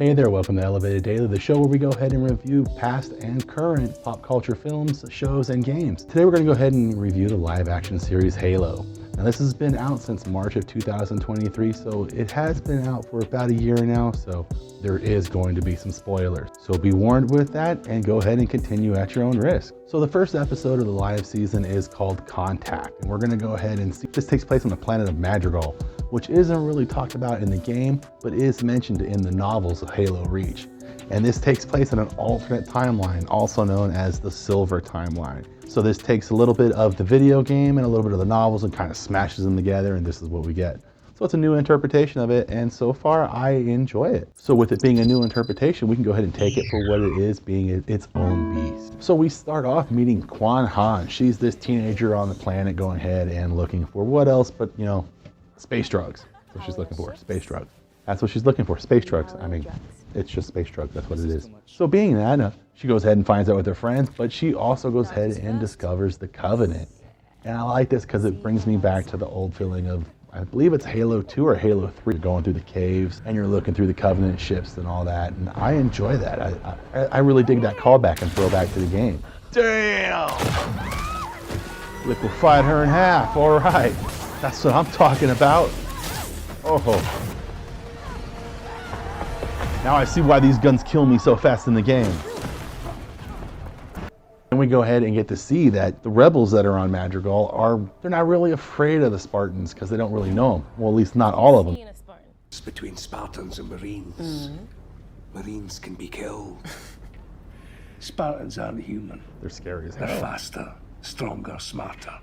Hey there, welcome to Elevated Daily, the show where we go ahead and review past and current pop culture films, shows, and games. Today we're going to go ahead and review the live action series Halo. Now this has been out since March of 2023, so it has been out for about a year now, so there is going to be some spoilers. So be warned with that and go ahead and continue at your own risk. So the first episode of the live season is called Contact, and we're going to go ahead and see. This takes place on the planet of Madrigal, which isn't really talked about in the game, but is mentioned in the novels of Halo Reach. And this takes place in an alternate timeline, also known as the Silver Timeline. So this takes a little bit of the video game and a little bit of the novels and kind of smashes them together, and this is what we get. So it's a new interpretation of it, and so far I enjoy it. So with it being a new interpretation, we can go ahead and take it for what it is, being its own beast. So we start off meeting Kwan Han. She's this teenager on the planet going ahead and looking for what else but, you know, space drugs. That's what she's looking for, space drugs. That's what she's looking for, space drugs. I mean, it's just space drugs, that's what it is. So being that, she goes ahead and finds out with her friends, but she also goes ahead and discovers the Covenant. And I like this because it brings me back to the old feeling of, I believe it's Halo 2 or Halo 3. You're going through the caves and you're looking through the Covenant ships and all that, and I enjoy that. I really dig that callback and throwback to the game. Damn! Liquefied her in half, all right. That's what I'm talking about. Oh. Now I see why these guns kill me so fast in the game. And we go ahead and get to see that the rebels that are on Madrigal they're not really afraid of the Spartans because they don't really know them. Well, at least not all of them. It's between Spartans and Marines. Marines can be killed. Spartans aren't human. They're scary as They're hell. faster, stronger, smarter.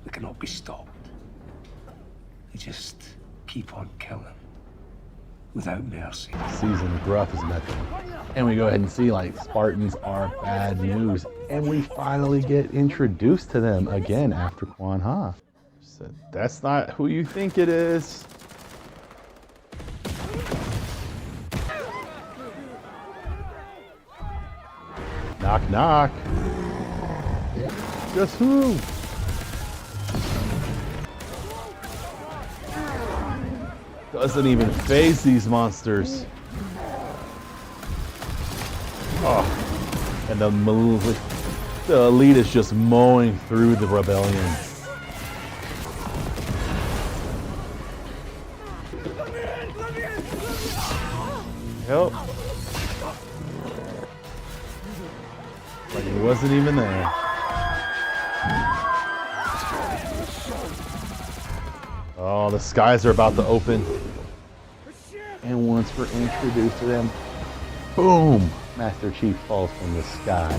They cannot be stopped. They just keep on killing. Without mercy. Season gruff as nothing. And we go ahead and see like Spartans are bad news. And we finally get introduced to them again after Kwan Ha. Said, that's not who you think it is. Knock, knock. Guess who? Doesn't even phase these monsters. Oh, and the elite is just mowing through the rebellion. Help! Like he wasn't even there. Oh, the skies are about to open. And once we're introduced to them, boom! Master Chief falls from the sky.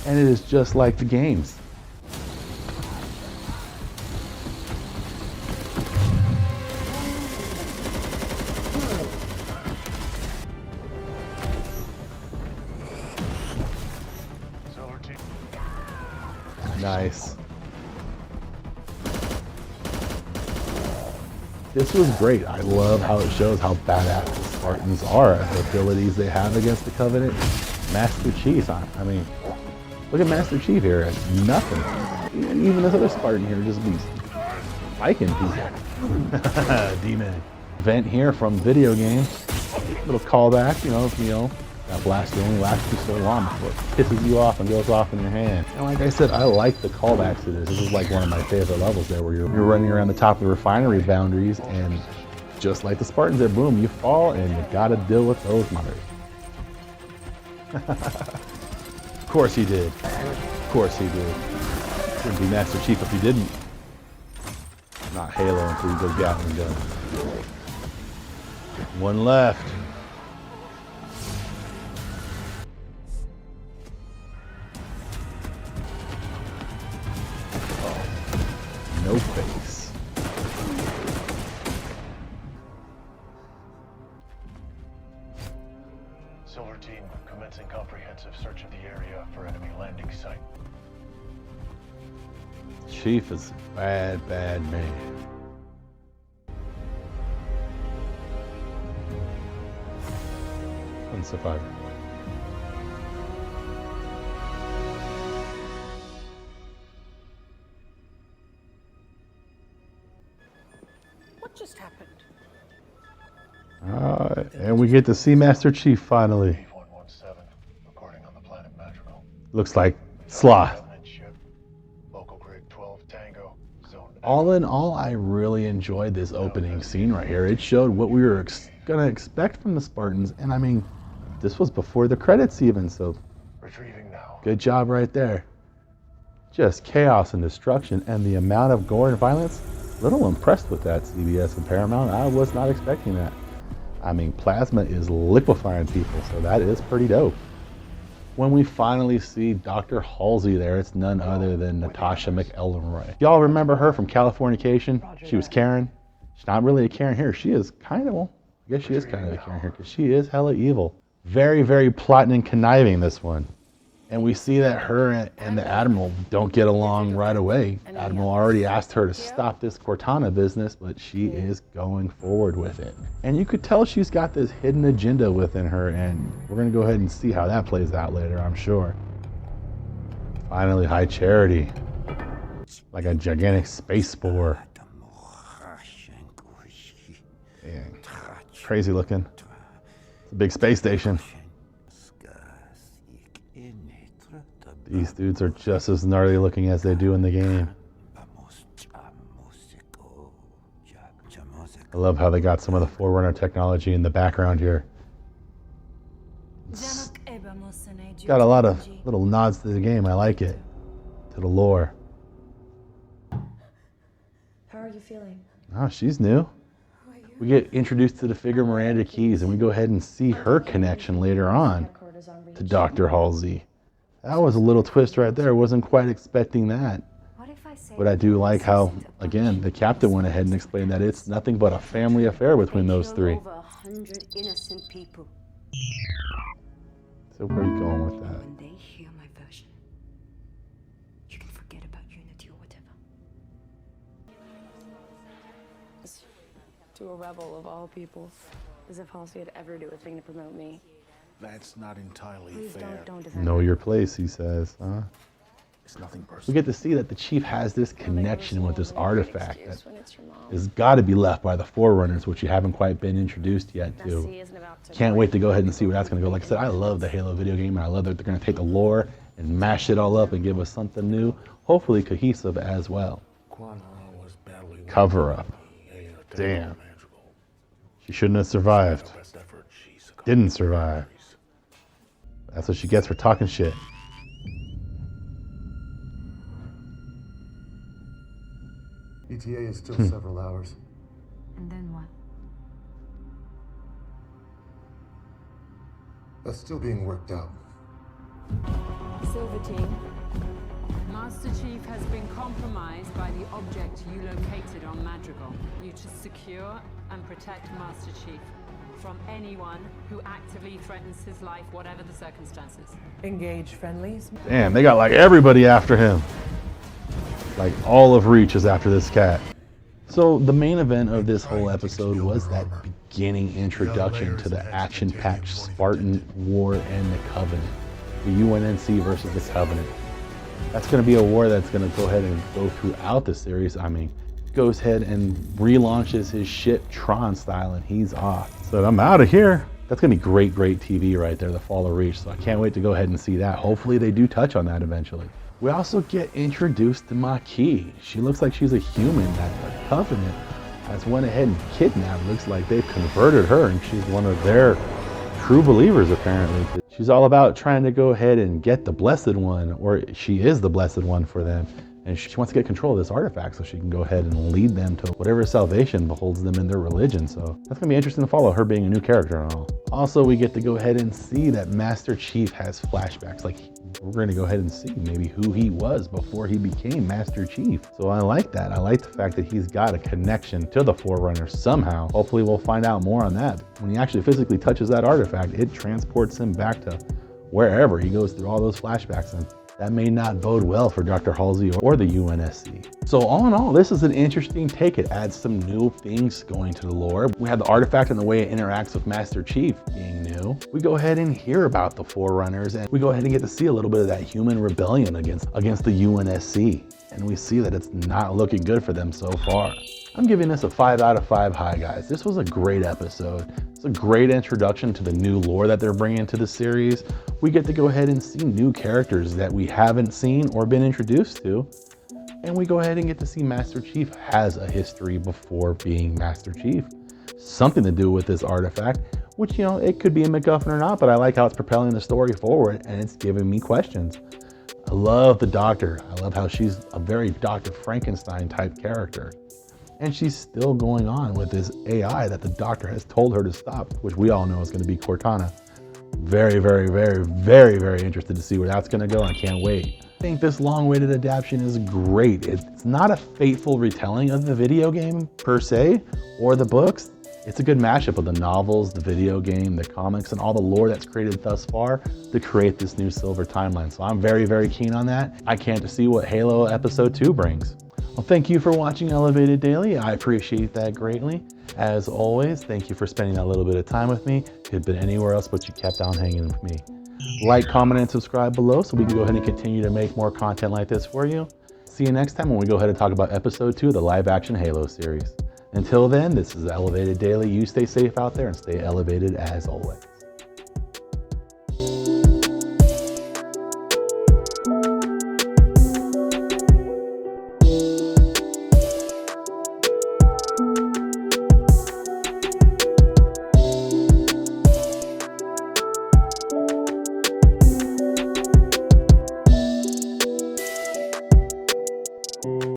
And it is just like the games. Nice. This was great. I love how it shows how badass the Spartans are, the abilities they have against the Covenant. Master Chief, I mean, look at Master Chief here. It's nothing. Even this other Spartan here just be spiking people. D-Man. Event here from video games. Little callback, you know, that blast only lasts you so long before it pisses you off and goes off in your hand. And like I said, I like the callbacks to this. This is like one of my favorite levels there where you're running around the top of the refinery boundaries and just like the Spartans there, boom, you fall and you gotta deal with those mothers. Of course he did. Of course he did. Wouldn't be Master Chief if he didn't. Not Halo until you go Gatling gun. One left. No face. Silver Team commencing comprehensive search of the area for enemy landing site. Chief is a bad, bad man. And survivor. What just happened? And we get to see Master Chief finally. Chief 117, reporting on the planet Madrigal. Looks like Sloth. Covenant ship, local grid 12 Tango, zone. All in all, I really enjoyed this opening scene right here. It showed what we were gonna expect from the Spartans, and I mean, this was before the credits even, so Retrieving now. good job right there. Just chaos and destruction, and the amount of gore and violence, little impressed with that, CBS and Paramount. I was not expecting that. I mean, plasma is liquefying people, so that is pretty dope. When we finally see Dr. Halsey there, it's none other than Natasha McElroy. Y'all remember her from Californication? She was Karen. She's not really a Karen here. She is kind of, well, I guess she is kind of a Karen here, because she is hella evil. Very, very plotting and conniving, this one. And we see that her and the Admiral don't get along right away. Admiral already asked her to stop this Cortana business, but she is going forward with it. And you could tell she's got this hidden agenda within her, and we're gonna go ahead and see how that plays out later, I'm sure. Finally, High Charity. Like a gigantic space spore. Dang. Crazy looking. It's a big space station. These dudes are just as gnarly looking as they do in the game. I love how they got some of the Forerunner technology in the background here. It's got a lot of little nods to the game. I like it. To the lore. How are you feeling? Oh, she's new. We get introduced to the figure Miranda Keyes, and we go ahead and see her connection later on to Dr. Halsey. That was a little twist right there. Wasn't quite expecting that. But I do like how, again, the captain went ahead and explained that it's nothing but a family affair between those three. Over 100 innocent people. So where are you going with that? When they hear my version, you can forget about Unity or whatever. To a rebel of all people. As if Halsey would ever do a thing to promote me. That's not entirely Please fair. don't defend Know her. your place, he says. Huh? It's nothing We personal. get to see that the chief has this connection with this artifact that When it's your mom. has got to be left by the Forerunners, which you haven't quite been introduced yet to. Nessie isn't about to Can't wait to go ahead and see where that's going to go. Like I said, I love the Halo video game, and I love that they're going to take the lore and mash it all up and give us something new, hopefully cohesive as well. Was badly Cover up. Damn. She shouldn't have survived. best effort. She's a Didn't survive. That's what she gets for talking shit. ETA is still several hours. And then what? That's still being worked out. Silver Team. Master Chief has been compromised by the object you located on Madrigal. You to secure and protect Master Chief from anyone who actively threatens his life, whatever the circumstances. Engage friendlies. Damn, they got like everybody after him. Like all of Reach is after this cat. So the main event of this whole episode was that beginning introduction to the action-packed Spartan war and the Covenant. The UNSC versus the Covenant. That's going to be a war that's going to go ahead and go throughout the series. I mean, goes ahead and relaunches his ship Tron style, and he's off. So I'm out of here. That's going to be great, great TV right there, The Fall of Reach. So I can't wait to go ahead and see that. Hopefully they do touch on that eventually. We also get introduced to Maquis. She looks like she's a human that the Covenant has went ahead and kidnapped. Looks like they've converted her, and she's one of their true believers apparently. She's all about trying to go ahead and get the Blessed One, or she is the Blessed One for them. And she wants to get control of this artifact so she can go ahead and lead them to whatever salvation beholds them in their religion. So that's gonna be interesting to follow, her being a new character and all. Also, we get to go ahead and see that Master Chief has flashbacks. Like, we're gonna go ahead and see maybe who he was before he became Master Chief. So I like that. I like the fact that he's got a connection to the Forerunner somehow. Hopefully we'll find out more on that. When he actually physically touches that artifact, it transports him back to wherever. He goes through all those flashbacks, and that may not bode well for Dr. Halsey or the UNSC. So all in all, this is an interesting take. It adds some new things going to the lore. We have the artifact and the way it interacts with Master Chief being new. We go ahead and hear about the Forerunners, and we go ahead and get to see a little bit of that human rebellion against the UNSC. And we see that it's not looking good for them so far. I'm giving this a 5 out of 5 high, guys. This was a great episode. It's a great introduction to the new lore that they're bringing to the series. We get to go ahead and see new characters that we haven't seen or been introduced to. And we go ahead and get to see Master Chief has a history before being Master Chief. Something to do with this artifact, which, you know, it could be a MacGuffin or not, but I like how it's propelling the story forward and it's giving me questions. I love the Doctor. I love how she's a very Dr. Frankenstein type character. And she's still going on with this AI that the Doctor has told her to stop, which we all know is going to be Cortana. Very, very, very, very, very interested to see where that's going to go. I can't wait. I think this long-awaited adaptation is great. It's not a faithful retelling of the video game per se, or the books. It's a good mashup of the novels, the video game, the comics, and all the lore that's created thus far to create this new Silver timeline. So I'm very, very keen on that. I can't see what Halo Episode 2 brings. Well, thank you for watching Elevated Daily. I appreciate that greatly. As always, thank you for spending that little bit of time with me. Could have been anywhere else, but you kept on hanging with me. Like, comment, and subscribe below so we can go ahead and continue to make more content like this for you. See you next time when we go ahead and talk about Episode 2 of the live-action Halo series. Until then, this is Elevated Daily. You stay safe out there and stay elevated as always.